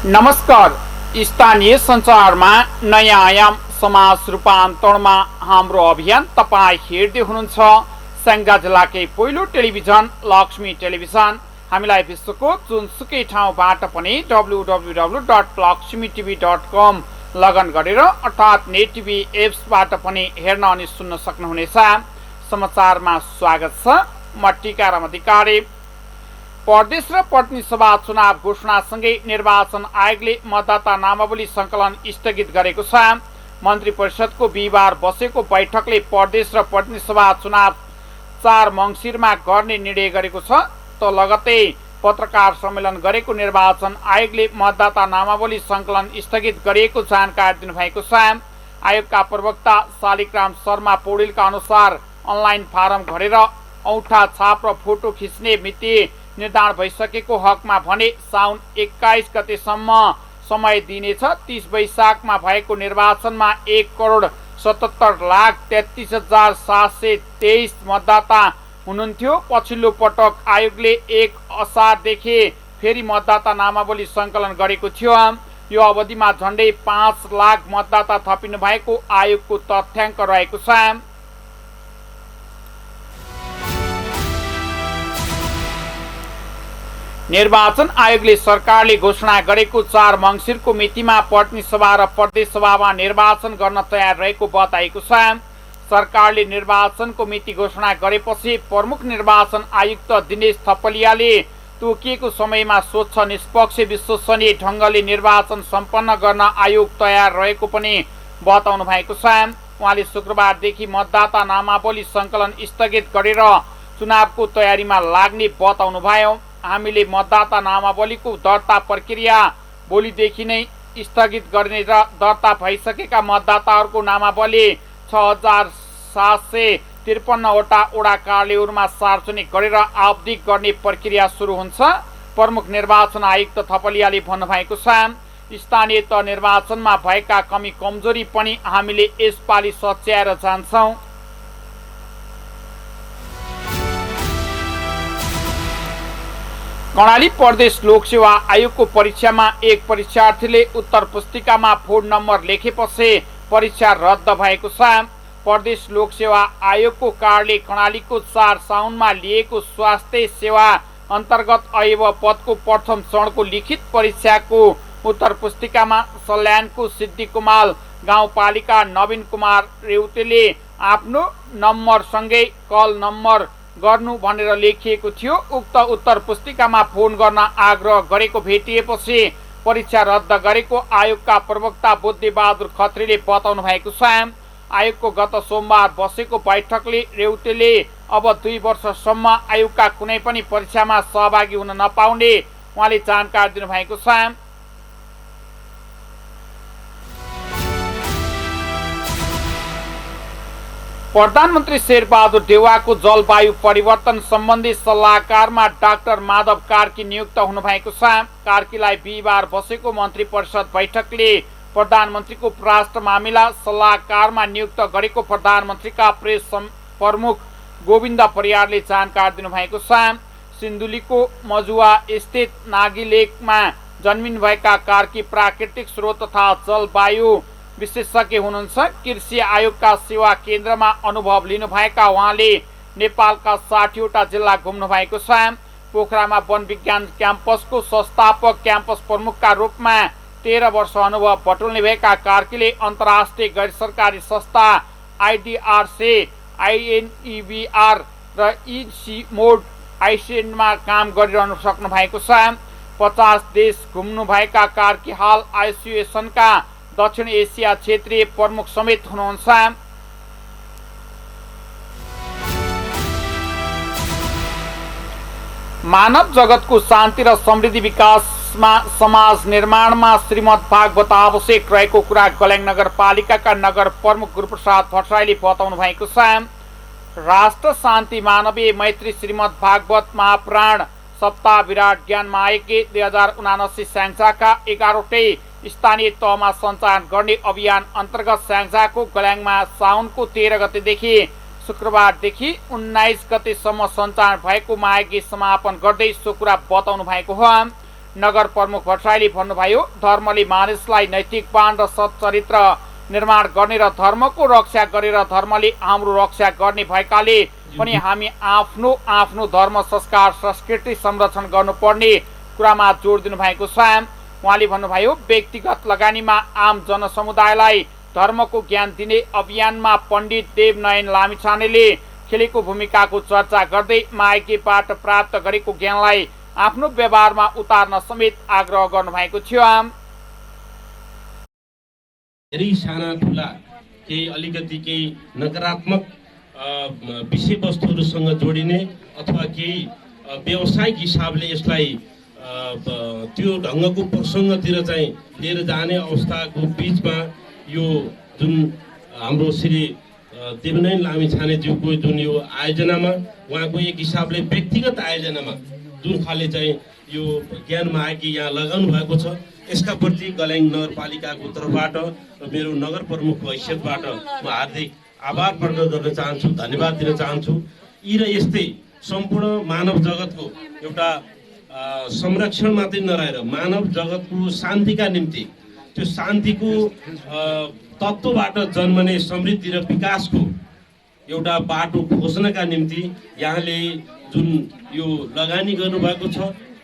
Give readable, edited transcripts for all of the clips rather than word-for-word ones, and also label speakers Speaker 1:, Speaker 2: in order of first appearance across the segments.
Speaker 1: नमस्कार। स्थानीय सञ्चारमा नयाँ आयाम समाज रूपान्तरणमा हाम्रो अभियान तपाईँ हेर्दै हुनुहुन्छ स्याङ्जा जिल्लाकै पहिलो टेलिभिजन लक्ष्मी टेलिभिजन। हामीलाई विश्वको जुनसुकै ठाउँबाट पनि www.lakshmitv.com लगइन गरेर अर्थात् नेट टिभी एप्सबाट पनि हेर्न अनि सुन्न सक्नुहुनेछ। समाचारमा स्वागत छ। म टीकाराम अधिकारी। प्रदेश र प्रतिनिधि सभा चुनाव घोषणासँगै निर्वाचन आयोगले मतदाता नामावली सङ्कलन स्थगित गरेको छ। मन्त्री परिषदको बिहिबार बसेको बैठकले प्रदेश र प्रतिनिधि सभा चुनाव 4 मङ्सिरमा गर्ने निर्णय गरेको छ। त लगत्तै पत्रकार सम्मेलन गरेको निर्वाचन आयोगले मतदाता नामावली सङ्कलन स्थगित गरिएको जानकारी दिनुभएको छ। आयोगका प्रवक्ता शालिग्राम शर्मा पौडेलका अनुसार अनलाइन फारम भरेर औँठा छाप र फोटो खिच्ने मिति निर्धारण भइसकेको हकमा भने साउन 21 गतेसम्म समय दिनेछ। 30 वैशाखमा भएको निर्वाचनमा 1,77,33,723 मतदाता हुनुहुन्थ्यो। पछिल्लो पटक आयोगले 1 असारदेखि फेरि मतदाता नामावली सङ्कलन गरेको थियो। यो अवधिमा झन्डै 5 लाख मतदाता थपिनु भएको आयोगको तथ्याङ्क रहेको छ। निर्वाचन आयोगले सरकारले घोषणा गरेको 4 मङ्सिरको मितिमा प्रतिनिधि सभा र प्रदेश सभामा निर्वाचन गर्न तयार रहेको बताएको छ। सरकारले निर्वाचनको मिति घोषणा गरेपछि प्रमुख निर्वाचन आयुक्त दिनेश थपलियाले तोकिएको समयमा स्वच्छ निष्पक्ष विश्वसनीय ढङ्गले निर्वाचन सम्पन्न गर्न आयोग तयार रहेको पनि बताउनु भएको छ। उहाँले शुक्रबारदेखि मतदाता नामावली सङ्कलन स्थगित गरेर चुनावको तयारीमा लाग्ने बताउनुभयो। हामीले मतदाता नामावलीको दर्ता प्रक्रिया भोलिदेखि नै स्थगित गर्ने र दर्ता भइसकेका मतदाताहरूको नामावली 6,753 वटा वडा कार्यालयहरूमा सार्वजनिक गरेर आवधिक गर्ने प्रक्रिया सुरु हुन्छ। प्रमुख निर्वाचन आयुक्त थपलियाले भन्नुभएको छ। स्थानीय तह निर्वाचनमा भएका कमी कमजोरी पनि हामीले यसपालि सच्याएर जान्छौँ। कर्णाली प्रदेश लोकसेवा आयोगको परीक्षामा एक परीक्षार्थीले उत्तर पुस्तिकामा फोन नम्बर लेखेपछि परीक्षा रद्द भएको छ। प्रदेश लोकसेवा आयोगको कार्यालय कर्णालीको 4 साउनमा लिएको स्वास्थ्य सेवा अन्तर्गत अयव पदको प्रथम चरणको लिखित परीक्षाको उत्तर पुस्तिकामा सल्यानको सिद्धिकुमार गाउँपालिका नवीन कुमार रेउतेले आफ्नो नम्बरसँगै कल नम्बर गर्नु भनेर लेखिएको थियो। उक्त उत्तर पुस्तिकामा फोन गर्न आग्रह गरेको भेटिएपछि परीक्षा रद्द गरेको आयोगका प्रवक्ता बुद्धिबहादुर खत्रीले बताउनु भएको छ। आयोगको गत सोमबार बसेको बैठकले रेउतेले अब 2 वर्षसम्म आयोगका कुनै पनि परीक्षामा सहभागी हुन नपाउने उहाँले जानकारी दिनुभएको छ। प्रधानमन्त्री शेरबहादुर देउवाको जलवायु परिवर्तन सम्बन्धी सल्लाहकारमा डाक्टर माधव कार्की नियुक्त हुनुभएको छ। कार्कीलाई बिहिबार बसेको मन्त्री परिषद बैठकले प्रधानमन्त्रीको परराष्ट्र मामिला सल्लाहकारमा नियुक्त गरेको प्रधानमन्त्रीका प्रेस प्रमुख गोविन्द परियारले जानकारी दिनुभएको छ। सिन्धुलीको मजुवा स्थित नागीलेकमा जन्मिनुभएका कार्की प्राकृतिक स्रोत तथा जलवायु विशेषज्ञ हुनुहुन्छ। कृषि आयोगका सेवा केन्द्रमा अनुभव लिनुभएका उहाँले नेपालका 60 वटा जिल्ला घुम्नु भएको छ। पोखरामा वन विज्ञान क्याम्पसको संस्थापक क्याम्पस प्रमुखका रूपमा 13 वर्ष अनुभव बटुल्ने भएका कार्कीले अन्तर्राष्ट्रिय गैर सरकारी संस्था IDRC, INEBR र इसिमोड आइसेनमा काम गरिरहनु सक्नु भएको छ। 50 देश घुम्नु भएका कार्की हाल एसोसिएसनका दक्षिण एसिया क्षेत्रीय प्रमुख समेत हुनुहुन्छ। मानव जगतको शान्ति र समृद्धि विकासमा समाज निर्माणमा श्रीमद् भागवत आवश्यक रहेको कुरा गल्याङ नगरपालिकाका नगर प्रमुख गुरुप्रसाद भट्टराईले बताउनु भएको छ। राष्ट्र शान्ति मानवीय मैत्री श्रीमद् भागवत महापुराण सप्ताह विराट ज्ञान मायके 2079 स्याङ्जाका 11वटै स्थानीय तहमा सञ्चालन गर्ने अभियान अन्तर्गत स्याङ्जाको गल्याङमा साउनको 13 गतेदेखि शुक्रबारदेखि 19 गतेसम्म सञ्चालन भएको मायगी समापन गर्दै सो कुरा बताउनु भएको हो। नगर प्रमुख भट्टराईले भन्नुभयो, धर्मले मानिसलाई नैतिकवान र सच्चरित्र निर्माण गर्ने र धर्मको रक्षा गरेर धर्मले हाम्रो रक्षा गर्ने भएकाले पनि हामी आफ्नो आफ्नो धर्म संस्कार संस्कृति संरक्षण गर्नुपर्ने कुरामा जोड दिनुभएको छ। उहाँले भन्नुभयो, व्यक्तिगत लगानीमा आम जनसमुदायलाई धर्मको ज्ञान दिने अभियानमा पण्डित देवनयन लामिछानेले खेलेको भूमिकाको चर्चा गर्दै माइकेबाट प्राप्त गरेको ज्ञानलाई आफ्नो व्यवहारमा उतार्न समेत आग्रह गर्नुभएको थियो।
Speaker 2: धेरै साना ठुला केही अलिकति केही नकारात्मक विषयवस्तुहरूसँग जोडिने अथवा केही व्यावसायिक हिसाबले यसलाई त्यो ढङ्गको प्रसङ्गतिर चाहिँ लिएर जाने अवस्थाको बिचमा यो जुन हाम्रो श्री देवनयन लामिछानेज्यूको जुन यो आयोजनामा उहाँको एक हिसाबले व्यक्तिगत आयोजनामा जुन खाले चाहिँ यो ज्ञान मागी यहाँ लगाउनु भएको छ, यसका प्रति गल्याङ नगरपालिकाको तर्फबाट र मेरो नगर प्रमुखको हैसियतबाट म हार्दिक आभार प्रकट गर्न चाहन्छु, धन्यवाद दिन चाहन्छु। यी र यस्तै सम्पूर्ण मानव जगतको एउटा संरक्षण मात्रै नरहेर मानव जगतको शान्तिका निम्ति त्यो शान्तिको तत्त्वबाट जन्मने समृद्धि र विकासको एउटा बाटो खोज्नका निम्ति यहाँले जुन यो लगानी गर्नुभएको छ,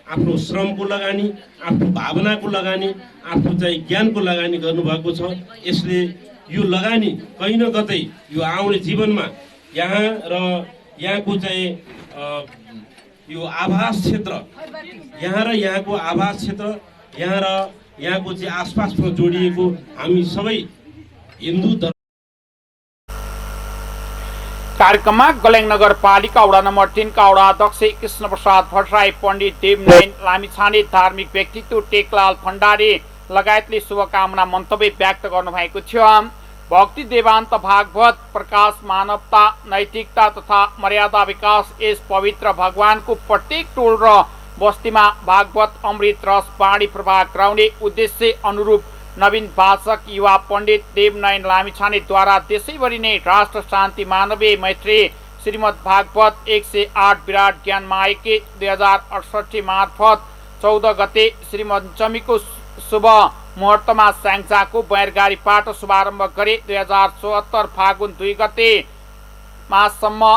Speaker 2: आफ्नो श्रमको लगानी, आफ्नो भावनाको लगानी, आफ्नो चाहिँ ज्ञानको लगानी गर्नुभएको छ। यसले यो लगानी कहीँ न कतै यो आउने जीवनमा यहाँ र यहाँको चाहिँ यो आवास क्षेत्र, यहाँ र यहाँको आवास क्षेत्र, यहाँ र यहाँको चाहिँ आसपासमा जोडिएको हामी सबै हिन्दू
Speaker 1: कार्यक्रममा गल्याङ नगरपालिका वडा नम्बर 3 का वडा अध्यक्ष कृष्ण प्रसाद भट्टराई, पण्डित देवनयन लामिछाने, धार्मिक व्यक्तित्व टेकलाल भण्डारी लगायतले शुभकामना मन्तव्य व्यक्त गर्नुभएको थियो। भक्ति देवान्त भागवत प्रकाश मानवता नैतिकता तथा मर्यादा विकास यस पवित्र भगवानको प्रत्येक टोल र बस्तीमा भागवत अमृत रस बाणी प्रवाह गराउने उद्देश्य अनुरूप नवीन वाचक युवा पण्डित देवनयन लामिछानेद्वारा देशैभरि नै राष्ट्र शान्ति मानवीय मैत्री श्रीमद् भागवत 108 विराट ज्ञान मायके 2068 मार्फत 14 गते श्रीपञ्चमीको शुभ मुहूर्तमा स्याङ्जाको बैरगाडीबाट शुभारम्भ गरे। 2074 फागुन 2 गते मासम्म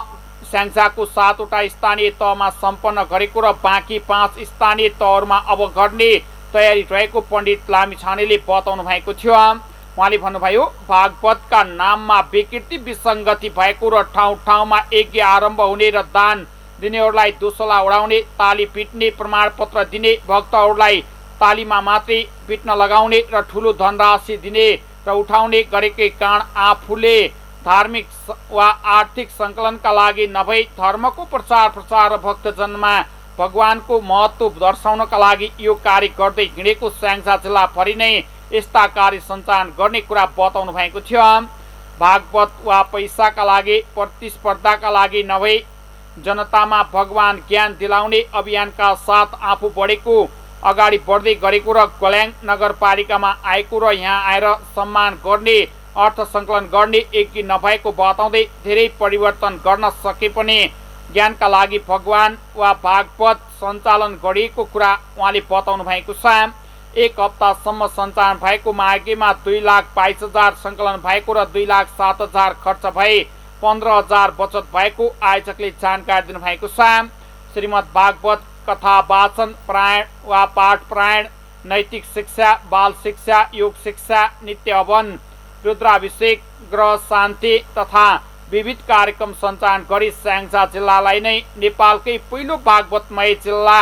Speaker 1: स्याङ्जाको 7वटा स्थानीय तहमा सम्पन्न गरेको र बाँकी 5 स्थानीय तहहरूमा अब गर्ने तयारी रहेको पण्डित लामिछानेले बताउनु भएको थियो। उहाँले भन्नुभयो, भागवतका नाममा विकृति विसङ्गति भएको र ठाउँ ठाउँमा यज्ञ आरम्भ हुने र दान दिनेहरूलाई दोसला उडाउने, ताली पिट्ने, प्रमाणपत्र दिने, भक्तहरूलाई तालीमा मात्रै पिट्न लगाउने र ठुलो धनराशि दिने र उठाउने गरेकै कारण आफूले धार्मिक वा आर्थिक सङ्कलनका लागि नभई धर्मको प्रचार प्रसार र भक्तजनमा भगवानको महत्त्व दर्शाउनका लागि यो कार्य गर्दै हिँडेको स्याङ्जा जिल्लाभरि नै यस्ता कार्य सञ्चालन गर्ने कुरा बताउनु भएको थियो। भागवत वा पैसाका लागि प्रतिस्पर्धाका लागि नभई जनतामा भगवान ज्ञान दिलाउने अभियानका साथ आफू बढेको अगाडि बढ्दै गरेको र गल्याङ नगरपालिकामा आएको र यहाँ आएर सम्मान गर्ने अर्थ सङ्कलन गर्ने एकी नभएको बताउँदै धेरै परिवर्तन गर्न सके पनि ज्ञानका लागि भगवान वा भागवत सञ्चालन गरिएको कुरा उहाँले बताउनु भएको छ। 1 हप्तासम्म सञ्चालन भएको माघेमा 2,22,000 सङ्कलन भएको र 2,07,000 खर्च भए 15,000 बचत भएको आयोजकले जानकारी दिनुभएको छ। श्रीमद् भागवत कथा वाचन, पारायण वा पाठ पारायण, नैतिक शिक्षा, बाल शिक्षा, योग शिक्षा, नित्य हवन, रुद्राभिषेक, ग्रह शान्ति तथा विविध कार्यक्रम सञ्चालन गरी स्याङ्जा जिल्लालाई नै नेपालकै पहिलो भागवतमय जिल्ला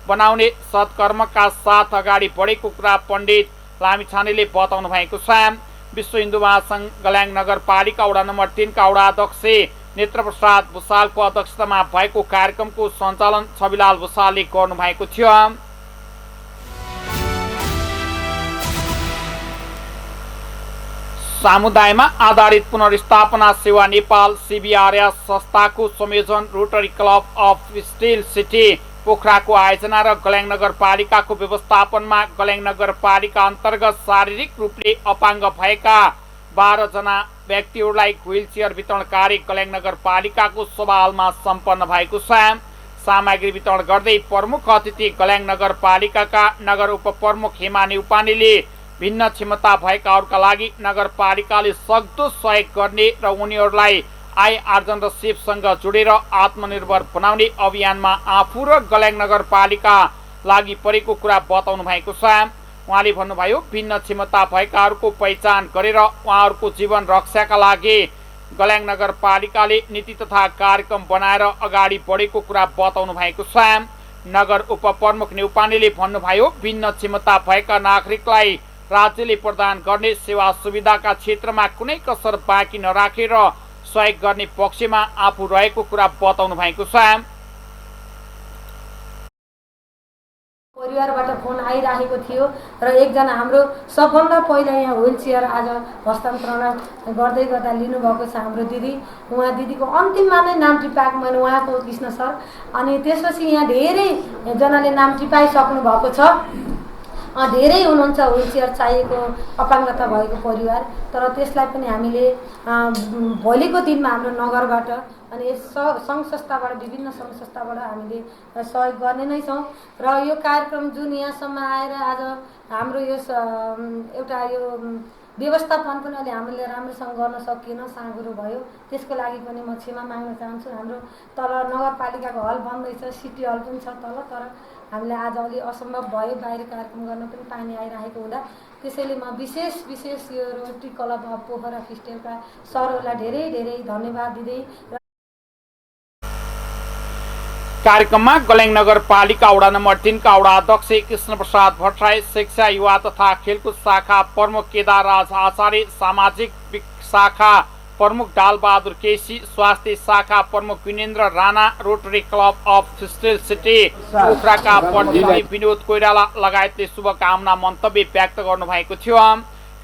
Speaker 1: बनाउने सत्कर्मका साथ अगाडि बढेको कुरा पण्डित लामिछानेले बताउनु भएको छ। विश्व हिन्दू महासङ्घ गल्याङ नगरपालिका वडा नम्बर 3 का वडा अध्यक्ष नेत्रप्रसाद भुषालको अध्यक्षतामा भएको कार्यक्रमको सञ्चालन छविलाल भुषालले गर्नुभएको थियो। समुदायमा आधारित पुनर्स्थापना सेवा नेपाल CBRS संस्थाको संयोजन rotary club of steel city पोखराको आयोजना र गल्याङ नगरपालिकाको व्यवस्थापनमा गल्याङ नगरपालिका अन्तर्गत शारीरिक रूपले अपाङ्ग भएका 12 जना व्यक्तिहरूलाई व्हील चेयर वितरण कार्य गल्याङ नगरपालिकाको सभा हलमा सम्पन्न भएको छ। सामग्री वितरण गर्दै प्रमुख अतिथि गल्याङ नगरपालिकाका नगर उपप्रमुख हेमा नेउपानेले भिन्न क्षमता भएकाहरूका लागि नगरपालिकाले सक्दो सहयोग गर्ने र उनीहरूलाई आय आर्जन र सिपसँग जोडेर आत्मनिर्भर बनाउने अभियानमा आफू र गल्याङ नगरपालिका लागि परेको कुरा बताउनु भएको छ। उहाँले भन्नुभयो, भिन्न क्षमता भएकाहरूको पहिचान गरेर उहाँहरूको जीवन रक्षाका लागि गल्याङ नगरपालिकाले नीति तथा कार्यक्रम बनाएर अगाडि बढेको कुरा बताउनु भएको छ। नगर उपप्रमुख नेउपानेले भन्नुभयो, भिन्न क्षमता भएका नागरिकलाई राज्यले प्रदान गर्ने सेवा सुविधाका क्षेत्रमा कुनै कसर बाँकी नराखेर सहयोग गर्ने पक्षमा आफू रहेको कुरा बताउनु भएको छ।
Speaker 3: परिवारबाट फोन आइरहेको थियो र एकजना हाम्रो सबभन्दा पहिला यहाँ व्हील चेयर आज हस्तान्तरण गर्दै गर्दा लिनुभएको छ हाम्रो दिदी। उहाँ दिदीको अन्तिममा नै नाम टिपाएको मैले उहाँको कृष्ण सर। अनि त्यसपछि यहाँ धेरैजनाले नाम टिपाइसक्नु भएको छ। धेरै हुनुहुन्छ व्हील चेयर चाहिएको अपाङ्गता भएको परिवार, तर त्यसलाई पनि हामीले भोलिको दिनमा हाम्रो नगरबाट अनि सङ्घ संस्थाबाट विभिन्न सङ्घ संस्थाबाट हामीले सहयोग गर्ने नै छौँ। र यो कार्यक्रम जुन यहाँसम्म आएर आज हाम्रो यो एउटा यो व्यवस्थापन पनि अहिले हामीले राम्रोसँग गर्न सकिएन, साँगुरो भयो, त्यसको लागि पनि म क्षमा माग्न चाहन्छु। हाम्रो तल नगरपालिकाको हल बन्दैछ, सिटी हल पनि छ तल, तर हामीलाई आज अलि असम्भव भयो बाहिर कार्यक्रम गर्न पनि पानी आइरहेको हुँदा। त्यसैले म विशेष यो रोटरी क्लब अफ पोखरा फिस्टेलका सरहरूलाई धेरै धेरै धन्यवाद दिँदै
Speaker 1: कार्यक्रममा गल्याङ नगरपालिका वडा नम्बर 3 का वडा अध्यक्ष कृष्ण प्रसाद भट्टराई, शिक्षा युवा तथा खेलकुद शाखा प्रमुख केदारराज आचार्य, सामाजिक शाखा प्रमुख डालबहादुर केसी, स्वास्थ्य शाखा प्रमुख Binendra Rana, rotary club of steel city पोखराका प्रतिनिधि विनोद कोइराला लगायतले शुभकामना मन्तव्य व्यक्त गर्नुभएको थियो।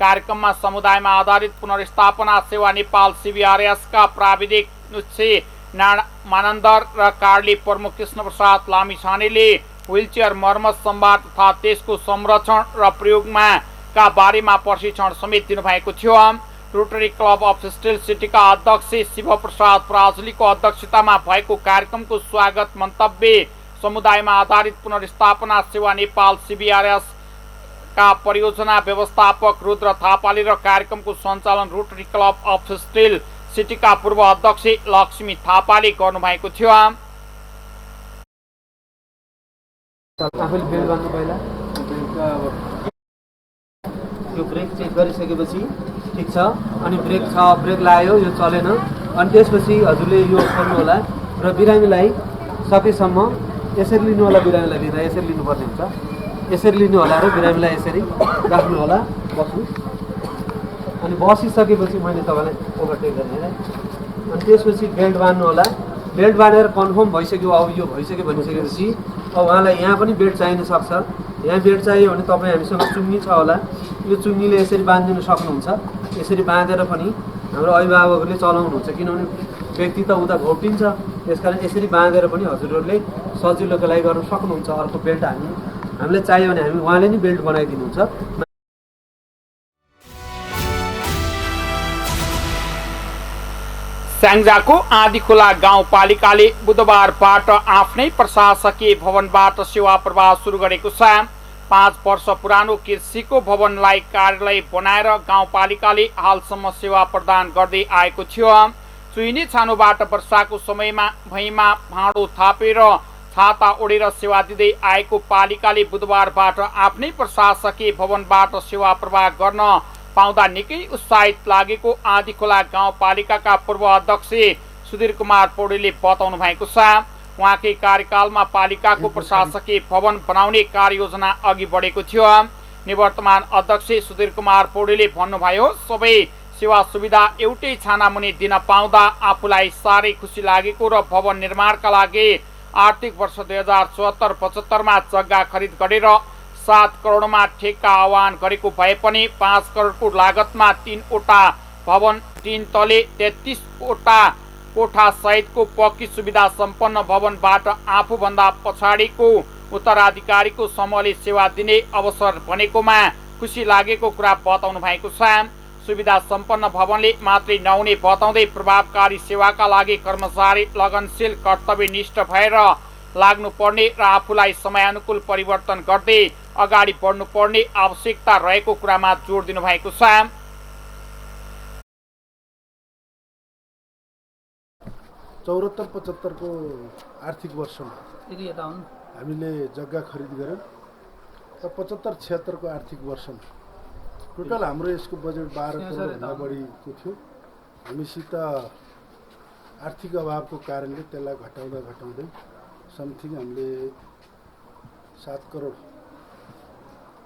Speaker 1: कार्यक्रममा समुदायमा आधारित पुनर्स्थापना सेवा नेपाल CBRS का प्राविधिक नुच्छे मानन्दर र कार्डली प्रमुख कृष्ण प्रसाद लामिछानेले व्हीलचेयर मर्मत सम्वाद तथा त्यसको संरक्षण र प्रयोगमा का बारेमा प्रशिक्षण समेत दिनुभएको थियो। रोटरी क्लब अफ फिस्टेल सिटीका अध्यक्ष शिव प्रसाद पराजुलीको अध्यक्षतामा भएको कार्यक्रमको स्वागत मन्तव्य समुदायमा आधारित पुनर्स्थापना सेवा नेपाल CBRS का परियोजना व्यवस्थापक रुद्र थापाले र कार्यक्रमको सञ्चालन रोटरी क्लब अफ फिस्टेल सिटीका पूर्व अध्यक्ष लक्ष्मी थापाले गर्नुभएको थियो।
Speaker 4: यो ब्रेक चेक गरिसकेपछि ठिक छ, अनि ब्रेक छ, ब्रेक लाग्यो, यो चलेन, अनि त्यसपछि हजुरले यो खोल्नु होला र बिरामीलाई सकेसम्म यसरी लिनु होला। बिरामीलाई लिँदा यसरी लिनुपर्ने हुन्छ, यसरी लिनु होला र बिरामीलाई यसरी राख्नु होला, बस्नु। अनि बसिसकेपछि मैले तपाईँलाई ओभरटेक गर्ने है, अनि त्यसपछि बेल्ट बाँध्नु होला। बेल्ट बाँधेर कन्फर्म भइसक्यो, अब यो भइसक्यो भनिसकेपछि अब उहाँलाई यहाँ पनि बेल्ट चाहिन सक्छ। यहाँ बेल्ट चाहियो भने तपाईँ हामीसँग चुन्नी छ होला, यो चुन्नीले यसरी बाँधिदिनु सक्नुहुन्छ। यसरी बाँधेर पनि हाम्रो अभिभावकहरूले चलाउनुहुन्छ, किनभने व्यक्ति त उता घोप्टिन्छ, त्यसकारण यसरी बाँधेर पनि हजुरहरूले सजिलोको लागि गर्न सक्नुहुन्छ। अर्को बेल्ट हामीलाई चाहियो भने हामी उहाँले नि बेल्ट बनाइदिनुहुन्छ।
Speaker 1: स्याङ्जाको आँधीखोला गाउँपालिकाले बुधबारबाट आफ्नै प्रशासकीय भवनबाट सेवा प्रवाह सुरु गरेको छ। 5 वर्ष पुरानो कृषिको भवनलाई कार्यालय बनाएर गाउँपालिकाले हालसम्म सेवा प्रदान गर्दै आएको थियो। चुइने छानोबाट वर्षाको समयमा भैँमा भाँडो थापेर छाता ओढेर सेवा दिँदै आएको पालिकाले बुधबारबाट आफ्नै प्रशासकीय भवनबाट सेवा प्रवाह गर्न पाउँदा निकै उत्साहित लागेको आँधीखोला गाउँपालिकाका पूर्व अध्यक्ष सुधीर कुमार पौडेलले बताउनु भएको छ। उहाँकै कार्यकालमा पालिकाको प्रशासकीय भवन बनाउने कार्ययोजना अघि बढेको थियो। निवर्तमान अध्यक्ष सुधीर कुमार पौडेलले भन्नुभयो, सबै सेवा सुविधा एउटै छानामुनि दिन पाउँदा आफूलाई साह्रै खुसी लागेको र भवन निर्माणका लागि आर्थिक वर्ष 2074-75 मा जग्गा खरिद गरेर 7 करोडमा ठेक्का आह्वान गरेको भए पनि 5 करोडको लागतमा 3वटा भवन, 3 तले 33 वटा कोठा सहितको पक्की सुविधा सम्पन्न भवनबाट आफूभन्दा पछाडिको उत्तराधिकारीको समूहले सेवा दिने अवसर बनेकोमा खुसी लागेको कुरा बताउनु भएको छ। सुविधा सम्पन्न भवनले मात्रै नहुने बताउँदै प्रभावकारी सेवाका लागि कर्मचारी लगनशील कर्तव्यनिष्ठ भएर लाग्नुपर्ने र आफूलाई समयानुकूल परिवर्तन गर्दै अगाडि बढ्नुपर्ने आवश्यकता रहेको कुरामा जोड दिनुभएको छ।
Speaker 5: 74-75 को आर्थिक वर्षमा हामीले जग्गा खरिद गऱ्यौँ र 75-76 को आर्थिक वर्षमा टोटल हाम्रो यसको बजेट 12 करोडभन्दा बढीको थियो। हामीसित आर्थिक अभावको कारणले त्यसलाई घटाउँदै समथिङ हामीले 7 करोड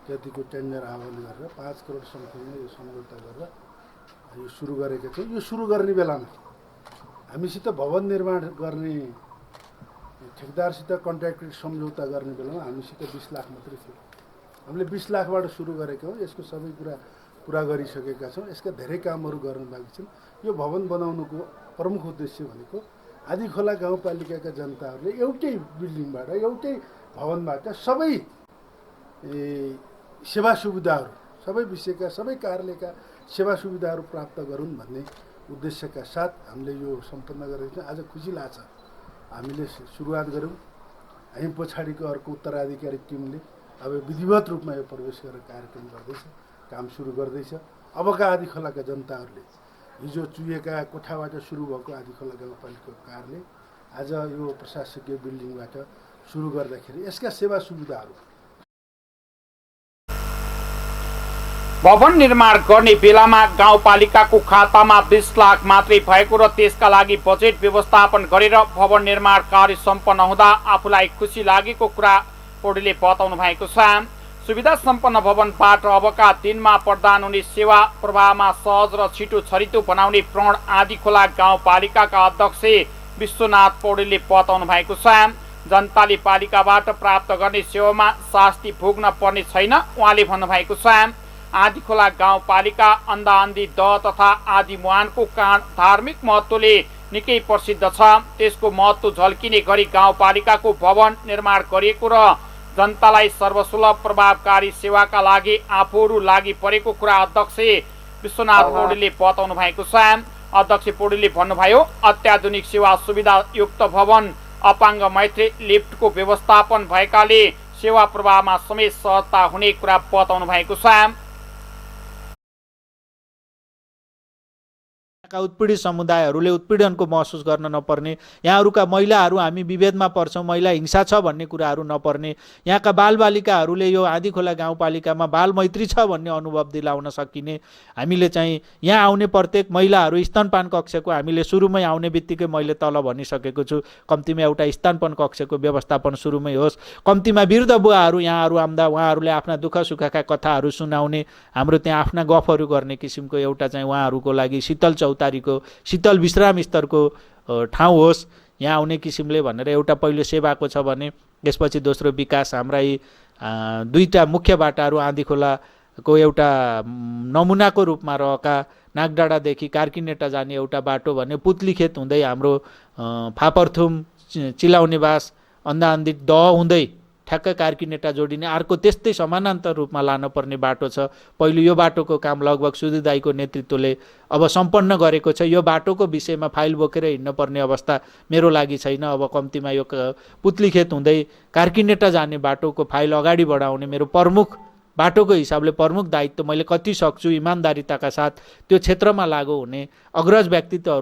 Speaker 5: जतिको टेन्डर आह्वान गरेर 5 करोड समथिङमा यो सम्झौता गरेर यो सुरु गरेका छौँ। यो सुरु गर्ने बेलामा हामीसित भवन निर्माण गर्ने ठेकदारसित कन्ट्र्याक्टेड सम्झौता गर्ने बेलामा हामीसित 20 लाख मात्रै थियो। हामीले 20 लाखबाट सुरु गरेका हौँ। यसको सबै कुरा पुरा गरिसकेका छौँ। यसका धेरै कामहरू गर्न बाँकी छन्। यो भवन बनाउनुको प्रमुख उद्देश्य भनेको आदिखोला गाउँपालिकाका जनताहरूले एउटै बिल्डिङबाट एउटै भवनबाट सबै सेवा सुविधाहरू सबै विषयका सबै कार्यालयका सेवा सुविधाहरू प्राप्त गरून् भन्ने उद्देश्यका साथ हामीले यो सम्पन्न गरेका छौँ। आज खुसी लाग्छ हामीले सुरुवात गऱ्यौँ। हामी पछाडिको अर्को उत्तराधिकारी टिमले अब विधिवत रूपमा यो प्रवेश गरेर कार्यक्रम गर्दैछ, काम सुरु गर्दैछ। अबका आदिखोलाका जनताहरूले हिजो चुहिएका कोठाबाट सुरु भएको आदिखोला गाउँपालिकाको कार्यालय आज यो प्रशासकीय बिल्डिङबाट सुरु गर्दाखेरि यसका सेवा सुविधाहरू
Speaker 1: भवन निर्माण गर्ने बेलामा गाउँपालिकाको खातामा 20 लाख मात्रै भएको र त्यसका लागि बजेट व्यवस्थापन गरेर भवन निर्माण कार्य सम्पन्न हुँदा आफूलाई खुसी लागेको कुरा पौडेलले बताउनु भएको छ। सुविधा सम्पन्न भवनबाट अबका दिनमा प्रदान हुने सेवा प्रवाहमा सहज र छिटो छरितो बनाउने प्रण आदिखोला गाउँपालिकाका अध्यक्ष विश्वनाथ पौडेलले बताउनु भएको छ। जनताले पालिकाबाट प्राप्त गर्ने सेवामा शास्ति भोग्न पर्ने छैन उहाँले भन्नुभएको छ। आदिखोला गाउँपालिका अन्धान्धी दह तथा आदि मुहानको काँड धार्मिक महत्त्वले निकै प्रसिद्ध छ। त्यसको महत्त्व झल्किने गरी गाउँपालिकाको भवन निर्माण गरिएको र जनतालाई सर्वसुलभ प्रभावकारी सेवाका लागि आफूहरू लागि परेको कुरा अध्यक्ष विश्वनाथ पौडेलले बताउनु भएको छ। अध्यक्ष पौडेलले भन्नुभयो, अत्याधुनिक सेवा सुविधा युक्त भवन, अपाङ्ग मैत्री लिफ्टको व्यवस्थापन भएकाले सेवा प्रवाहमा समेत सहजता हुने कुरा बताउनु भएको छ।
Speaker 6: उत्पीडित समुदायहरूले उत्पीडनको महसुस गर्न नपर्ने, यहाँहरूका महिलाहरू हामी विभेदमा पर्छौँ, महिला हिंसा छ भन्ने कुराहरू नपर्ने, यहाँका बालबालिकाहरूले यो आदिखोला गाउँपालिकामा बाल मैत्री छ भन्ने अनुभव दिलाउन सकिने, हामीले चाहिँ यहाँ आउने प्रत्येक महिलाहरू स्तनपान कक्षको हामीले सुरुमै आउने बित्तिकै मैले तल भनिसकेको छु, कम्तीमा एउटा स्तनपान कक्षको व्यवस्थापन सुरुमै होस्। कम्तीमा वृद्ध बुवाहरू यहाँहरू आउँदा उहाँहरूले आफ्ना दुःख सुखका कथाहरू सुनाउने, हाम्रो त्यहाँ आफ्ना गफहरू गर्ने किसिमको एउटा चाहिँ उहाँहरूको लागि शीतल चौतारीको शीतल विश्राम स्तरको ठाउँ होस् यहाँ आउने किसिमले भनेर एउटा पहिलो सेवाको छ भने त्यसपछि दोस्रो विकास। हाम्रा यी दुईटा मुख्य बाटाहरू आदिखोलाको एउटा नमुनाको रूपमा रहेका नागडाँडादेखि कार्कीनेटा जाने एउटा बाटो भने पुत्लीखेत हुँदै हाम्रो फापरथुम चिलाउनेबास अन्धान्धी दह हुँदै ठ्याक्कै कार्कीनेटा जोडिने अर्को त्यस्तै समानान्तर रूपमा लानुपर्ने बाटो छ। पहिलो यो बाटोको काम लगभग सुधीर दाईको नेतृत्वले अब सम्पन्न गरेको छ। यो बाटोको विषयमा फाइल बोकेर हिँड्नुपर्ने अवस्था मेरो लागि छैन। अब कम्तीमा यो पुत्लीखेत हुँदै कार्कीनेटा जाने बाटोको फाइल अगाडि बढाउने मेरो प्रमुख बाटोको हिसाबले प्रमुख दायित्व मैले कति सक्छु इमान्दारिताका साथ त्यो क्षेत्रमा लागू हुने अग्रज व्यक्तित्वहरू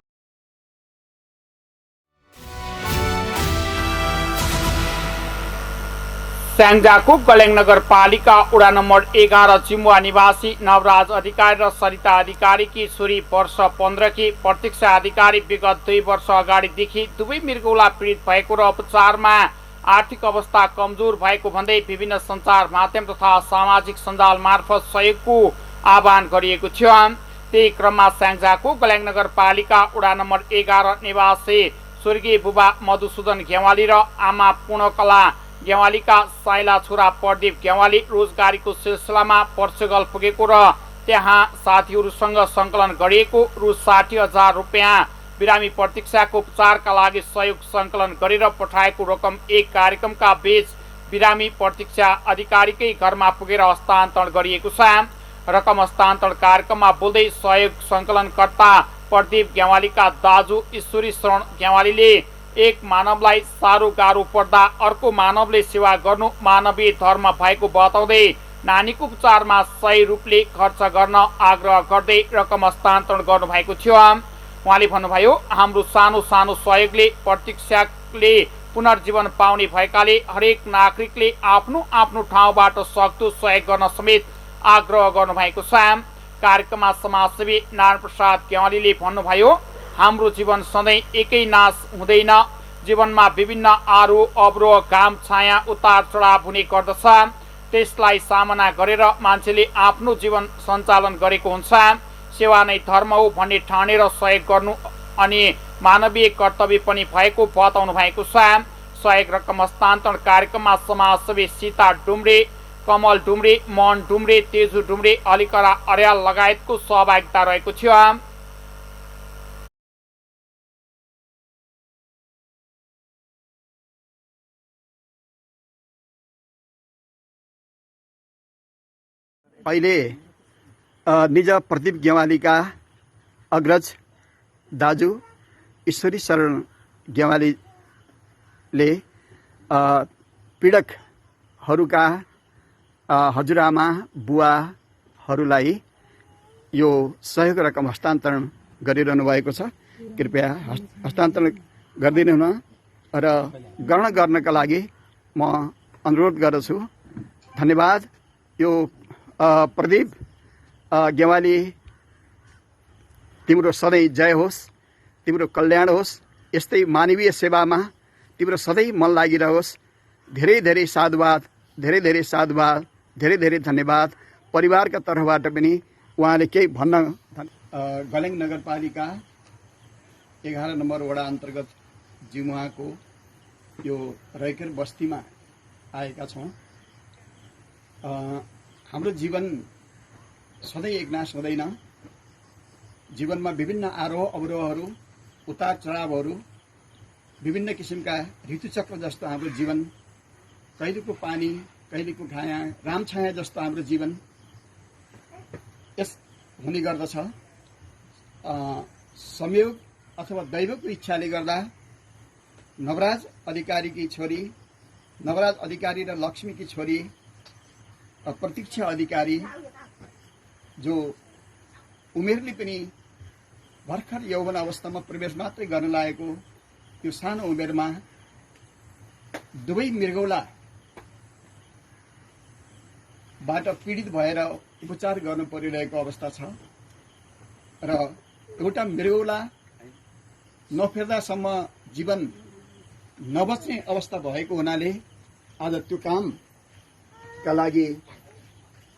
Speaker 1: स्याङ्जाको गलेङ नगरपालिका वडा नम्बर 11 चिमुवा निवासी नवराज अधिकारी र सरिता अधिकारीकी छोरी वर्ष 15 की प्रत्यक्ष अधिकारी विगत 2 वर्ष अगाडिदेखि दुवै मृगौला पीडित भएको र उपचारमा आर्थिक अवस्था कमजोर भएको भन्दै विभिन्न सञ्चार माध्यम तथा सामाजिक सञ्जाल मार्फत सहयोगको आह्वान गरिएको थियो। त्यही क्रममा स्याङ्जाको गलेङ नगरपालिका वडा नम्बर 11 निवासी स्वर्गीय बुबा मधुसूदन गेवाली र आमा पूर्णकला गेवालीका साइला छोरा प्रदीप गेवाली रोजगारीको सिलसिलामा पोर्चुगल पुगेको र त्यहाँ साथीहरूसँग सङ्कलन गरिएको रु 60,000 रुपियाँ बिरामी प्रतीक्षाको उपचारका लागि सहयोग सङ्कलन गरेर पठाएको रकम एक कार्यक्रमका बीच बिरामी प्रतीक्षा अधिकारीकै घरमा पुगेर हस्तान्तरण गरिएको छ। रकम हस्तान्तरण कार्यक्रममा बोल्दै सहयोग सङ्कलनकर्ता प्रदीप गेवालीका दाजु ईश्वरी शरण गेवालीले एक मानवलाई साह्रो गाह्रो पर्दा अर्को मानवले सेवा गर्नु मानवीय धर्म भएको बताउँदै नानीको उपचारमा सही रूपले खर्च गर्न आग्रह गर्दै रकम हस्तान्तरण गर्नुभएको थियो। उहाँले भन्नुभयो, हाम्रो सानो सानो सहयोगले प्रतीक्षाले पुनर्जीवन पाउने भएकाले हरेक नागरिकले आफ्नो आफ्नो ठाउँबाट सक्दो सहयोग गर्न समेत आग्रह गर्नुभएको छ। कार्यक्रममा समाजसेवी नारायण प्रसाद गेवालीले भन्नुभयो, हाम्रो जीवन सधैँ एकै नाश हुँदैन। जीवनमा विभिन्न आरोह अवरोह घाम छाया उतार चढाव हुने गर्दछ। त्यसलाई सामना गरेर मान्छेले आफ्नो जीवन सञ्चालन गरेको हुन्छ। सेवा नै धर्म हो भन्ने ठानेर सहयोग गर्नु अनि मानवीय कर्तव्य पनि भएको बताउनु भएको छ। सहयोग रकम हस्तान्तरण कार्यक्रममा समाजसेवी सीता डुम्रे, कमल डुम्रे, मन डुम्रे, तेजु डुम्रे, अलिकरा अर्याल लगायतको सहभागिता रहेको थियो।
Speaker 7: अहिले निज प्रदीप गेवालीका अग्रज दाजु ईश्वरी शरण गेवालीले पीडकहरूका हजुरआमा बुवाहरूलाई यो सहयोग रकम हस्तान्तरण गरिरहनु भएको छ। कृपया हस्तान्तरण गरिदिनु हुन र ग्रहण गर्नका लागि म अनुरोध गर्दछु। धन्यवाद। यो प्रदीप गेवाली, तिम्रो सधैँ जय होस्, तिम्रो कल्याण होस्। यस्तै मानवीय सेवामा तिम्रो सधैँ मन लागिरहोस्। धेरै धेरै साधुवाद, धेरै धेरै साधुवाद, धेरै धेरै धन्यवाद। परिवारका तर्फबाट पनि उहाँले केही भन्न। गलेङ नगरपालिका 11 नम्बर वडा अन्तर्गत जिमुवाको यो रैकर बस्तीमा आएका छौँ। हाम्रो जीवन सधैँ एकनाश हुँदैन। जीवनमा विभिन्न आरोह अवरोहहरू, उतार चढावहरू, विभिन्न किसिमका ऋतुचक्र जस्तो हाम्रो जीवन, कहिलेको पानी कहिलेको घाया रामछाया जस्तो हाम्रो जीवन यस हुने गर्दछ। संयोग अथवा दैवको इच्छाले गर्दा नवराज अधिकारीकी छोरी, नवराज अधिकारी र लक्ष्मीकी छोरी प्रतीक्षा अधिकारी, जो उमेरले पनि भर्खर यौवन अवस्थामा प्रवेश मात्रै गर्न लागेको त्यो सानो उमेरमा दुवै मृगौलाबाट पीडित भएर उपचार गर्नु परिरहेको अवस्था छ र एउटा मृगौला नफेर्दासम्म जीवन नबच्ने अवस्था भएको हुनाले आज त्यो कामका लागि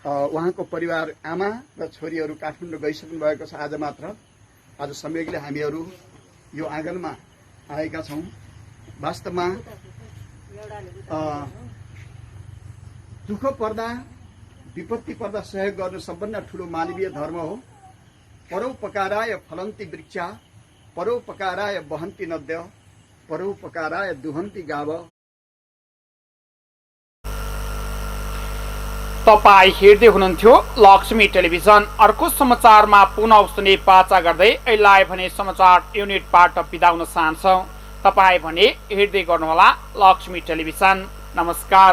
Speaker 7: उहाँको परिवार, आमा र छोरीहरू काठमाडौँ गइसक्नु भएको छ। आज मात्र, आज संयोगले हामीहरू यो आँगनमा आएका छौँ। वास्तवमा दुःख पर्दा, विपत्ति पर्दा सहयोग गर्नु सबभन्दा ठुलो मानवीय धर्म हो। परोपकाराय फलन्ति वृक्षा, परोपकाराय वहन्ति नद्य, परोपकाराय दुहन्ति गाव।
Speaker 1: तपाई हेर्दै हुनुहुन्थ्यो लक्ष्मी टेलिभिजन। अर्को समाचारमा पुनः सुने पाचा गर्दै अहिले भने समाचार युनिटबाट बिदा हुन चाहन्छौँ। तपाई भने हेर्दै गर्नुहोला लक्ष्मी टेलिभिजन। नमस्कार।